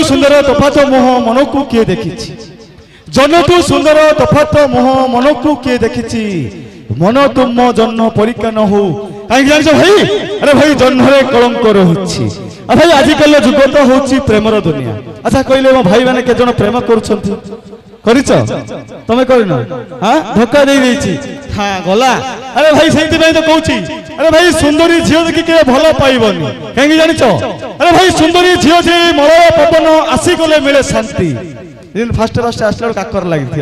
ସୁନ୍ଦର ତଫାତ ମୋହ ମନକୁ କିଏ ଦେଖିଛି ଜନଠୁ ସୁନ୍ଦର ତଫାତ ମୋହ ମନକୁ କିଏ ଦେଖିଛି ମନ ତୁମ ଜନ୍ମ ପରୀକ୍ଷା ନ ହଉ କାହିଁକି ଜାଣିଛ ଭାଇ ଆରେ ଭାଇ ଜନ୍ମରେ କଳଙ୍କ ରହୁଛି ଆଉ ଭାଇ ଆଜିକାଲିର ଯୁଗ ତ ହଉଛି ପ୍ରେମର ଦୁନିଆ ଆଚ୍ଛା କହିଲେ ମୋ ଭାଇ ମାନେ କେତେ ଜଣ ପ୍ରେମ କରୁଛନ୍ତି କରିଛ ତମେ କରିନ ହଁ ଧୋକା ଦେଇ ଦେଇଛି ହଁ ଗଲା ଆରେ ଭାଇ ସେଇଥିପାଇଁ ତ କହୁଛି ଆରେ ଭାଇ ସୁନ୍ଦରୀ ଝିଅ ଦେଖି କେବେ ଭଲ ପାଇବନି କାହିଁକି ଜାଣିଛ ଆରେ ଭାଇ ସୁନ୍ଦରୀ ଝିଅ ଯେ ମଳୟ ପବନ ଆସିଗଲେ ମିଳେ ଶାନ୍ତି ফার্স্ট আসলে কাকর লাগিছে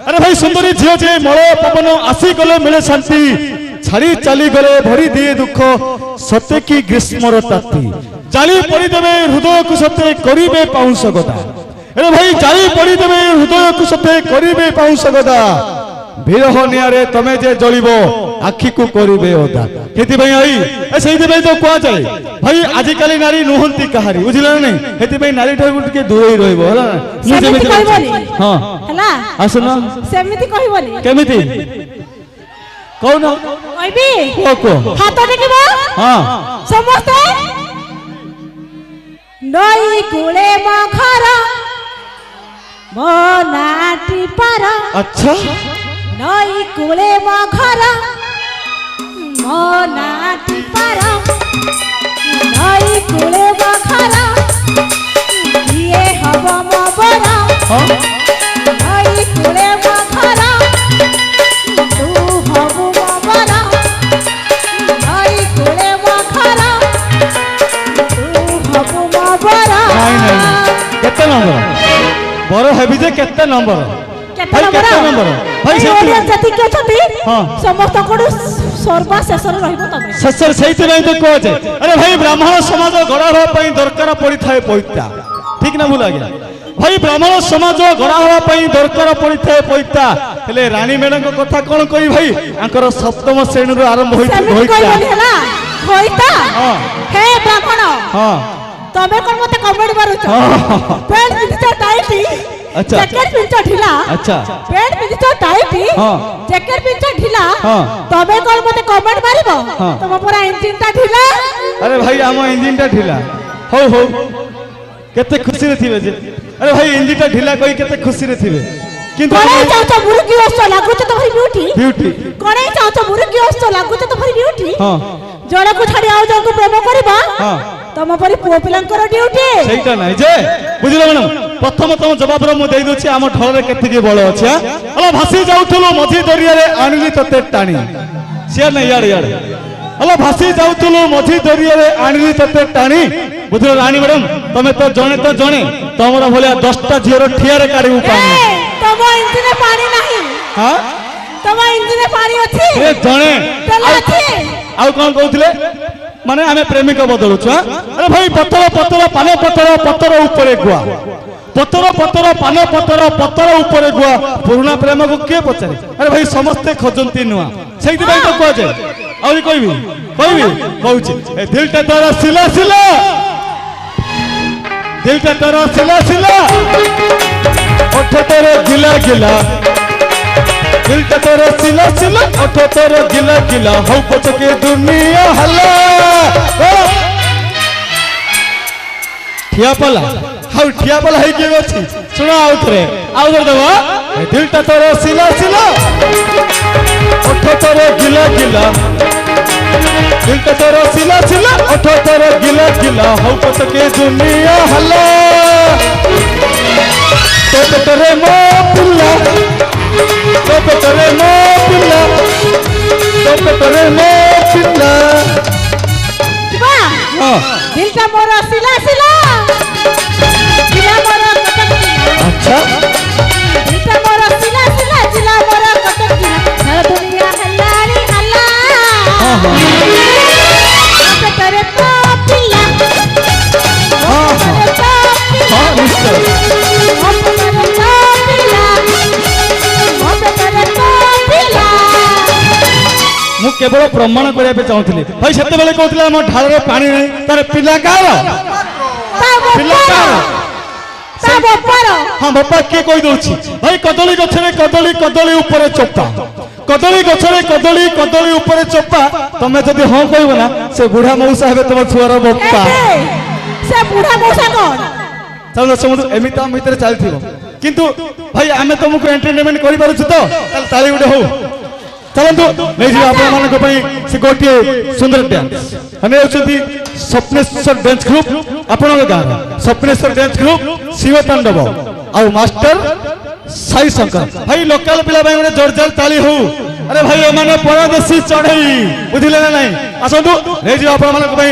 আরে ভাই সুন্দরী ঝিও যে মলয় পবন আসি গলে মিলে শান্তি ছাড়ি চালি গলে ভরি দিয়ে দুঃখ সতে কি গ্রীষ্মর তাতি জালি পড়ি দেবে হৃদয়কু সতে করিবে পাউঁশ গদা আরে ভাই জালি পড়ি দেবে হৃদয়কু সতে করিবে পাউঁশ গদা বিরহ নিয়ারে তুমি যে জ্বলিব আখিকু করিবে ওদা সেপাই আই সেইপাই তো কুয়া যায় ভাই আজিকালি নারী নুহন্তি কাহারি বুঝিল না নাই সেপাই নারী ঠাকুর টিকে দূরেই রহিব হলা সেমিতি কইবনি হ্যাঁ হলা আসুন সেমিতি কইবনি কেমিতি কোন কইবি কো হাত দেখিব হ্যাঁ সমস্ত নই কুলে মখর মনাটি পার আচ্ছা নই কুলে মখর মনাটি পার নই কুলে মখর ইয়ে হব মবর নই কুলে মখর তু হব মবর নই কুলে মখর তু হব মবর নাই নাই কেতে নম্বর বড় হেবি যে কেতে নম্বর ভাই কেতে নম্বর ভাই ওড়িয়া জাতি কে অছন্তি হ্যাঁ সমস্ত কোড সর্বা শেষরে রহিব তবে শেষর সেইতিবাই তো কোছে আরে ভাই ব্রাহ্মণ সমাজ গড়া হওয়া পাই দরকার পড়িথায় পৈতা ঠিক না ভুল আজ্ঞা ভাই ব্রাহ্মণ সমাজ গড়া হওয়া পাই দরকার পড়িথায় পৈতা হেলে রানী ম্যাডাম কথা কোন কই ভাই আঙ্কর সপ্তম শ্রেণীରୁ আরম্ভ হইছে হইতা হেলা হইতা হ্যাঁ হে ব্রাহ্মণ হ্যাঁ তবে কোন মতে কমেডি মারুছ পেন পিছটা টাইটি আচ্ছা জ্যাকেট পিছটা ঢিলা আচ্ছা পেন পিছটা টাইটি হ্যাঁ জ্যাকেট পিছটা ঢিলা হ্যাঁ তবে কোন মতে কমেন্ট মারিব হ্যাঁ তোমা পুরা ইঞ্জিনটা ঢিলা আরে ভাই আম ইঞ্জিনটা ঢিলা হও হও কেতে খুশি রে থিবে যে আরে ভাই ইঞ্জিনটা ঢিলা কই কেতে খুশি রে থিবে কিন্তু কোনে চাওছ মুরগি অস্ত লাগুছে তো ভাই বিউটি বিউটি কোনে চাওছ মুরগি অস্ত লাগুছে তো ভাই বিউটি হ্যাঁ জড়কু ছাড়ি আও জঙ্কু প্রেম করিবা হ্যাঁ তম পরি পুଅ ପିଲାଙ୍କର ডিউটি সেইটা নাই যে বুঝিলা ম্যাডাম প্রথমতম জবাবর মু দেই দছি আম ঢଳରେ কেতিকি বল আছে হলো ভাসি যাউথলো মঝি দরিয়ারে আনিলি ততে টানি সে নাই ইয়াড় ইয়াড় হলো ভাসি যাউথলো মঝি দরিয়ারে আনিলি ততে টানি বুঝিলা রানী ম্যাডাম তুমি তো জনে তোমার ভলিয়া 10টা ঝিওর ঠিয়ারে কাড়িবু পানি তম ইঞ্জিনে পানি নাই হ্যাঁ তম ইঞ্জিনে পানি আছে এ জনে তেল আছে আউ কোন কହୁଥିଲେ মানে আমি প্রেমিক বদলুছ আরে ভাই পতর পতর পান পতর পতর উপরে গুয়া পতর পতর পান পতর পতর উপরে গুয়া পুরুনা প্রেমকু কে পচারে আরে ভাই সমস্তে খোঁজন্তি নুয়া সেইতিপাই তো কোজে আউরি কইবি কইবি কହୁছি এ দিলটা তোর সিলা সিলা দিলটা তোর সিলা সিলা ওঠ তোর গিলা গিলা দিলটা তোর সিলা সিলা ওঠ তোর গিলা গিলা হও পচকে দুনিয়া হলা ঠিয়া পালা হাউ ঠিয়া পালা হই কে আছে শুনা আউথরে দেবা দিলটা তোর সিলা সিলা ওঠ তোর গিলা গিলা দিলটা তোর সিলা সিলা ওঠ তোর গিলা গিলা হও পচকে দুনিয়া হলা তো তোরে মো পিল্লা তো তোরে মো পিল্লা তো তোরে মো পিল্লা দিবা হ্যাঁ দিলটা মোর সিলা সিলা জিলা মোর কটক আচ্ছা দিলটা মোর সিলা সিলা জিলা মোর কটক সারা দুনিয়া হল্লারি হল্লা হ্যাঁ হ্যাঁ তো তোরে মো পিল্লা হ্যাঁ হ্যাঁ নিশ্চয় মু কেবল প্রমাণ করা চাহুলি ভাই সেতবে কৌলে আমার ঢালরে পানি নাই তার পিলা কার পিলা কার হ্যাঁ বাপা কে কই দউছি ভাই কদলী গছরে কদলী কদলী উপরে চোপা কদলী গছরে কদলী কদলী উপরে চোপা তুমি যদি হ্যাঁ কইব না সে বুড়া মৌসা হবে তোমার ছুয়ার বাপা সে বুড়া মৌসা কোন ଚାଲ ଦର୍ଶକ ବନ୍ଧୁ ଏମିତି ଆମ ଭିତରେ ଚାଲିଥିବ କିନ୍ତୁ ଭାଇ ଆମେ ତମକୁ ଏଣ୍ଟରଟେନମେଣ୍ଟ କରିପାରୁଛୁ ତ ତାହେଲେ ତାଳି ଗୋଟେ ହଉ ଚାଲନ୍ତୁ ନେଇଯିବା ଆପଣମାନଙ୍କ ପାଇଁ ସେ ଗୋଟିଏ ସୁନ୍ଦର ଡ୍ୟାନ୍ସ ଆମେ ହେଉଛନ୍ତି ସ୍ୱପ୍ନେଶ୍ୱର ଡ୍ୟାନ୍ସ ଗ୍ରୁପ ଆପଣଙ୍କ ଗାଁର ସ୍ୱପ୍ନେଶ୍ୱର ଡ୍ୟାନ୍ସ ଗ୍ରୁପ ଶିବ ତାଣ୍ଡବ ଆଉ ମାଷ୍ଟର ସାଇ ଶଙ୍କର ଭାଇ ଲୋକାଲ ପିଲା ପାଇଁ ଗୋଟେ ଜୋରଦାର ତାଳି ହଉ ଆରେ ଭାଇ ଏମାନେ ପରଦେଶୀ ଚଢେଇ ବୁଝିଲେ ନା ନାଇଁ ଆସନ୍ତୁ ନେଇଯିବା ଆପଣମାନଙ୍କ ପାଇଁ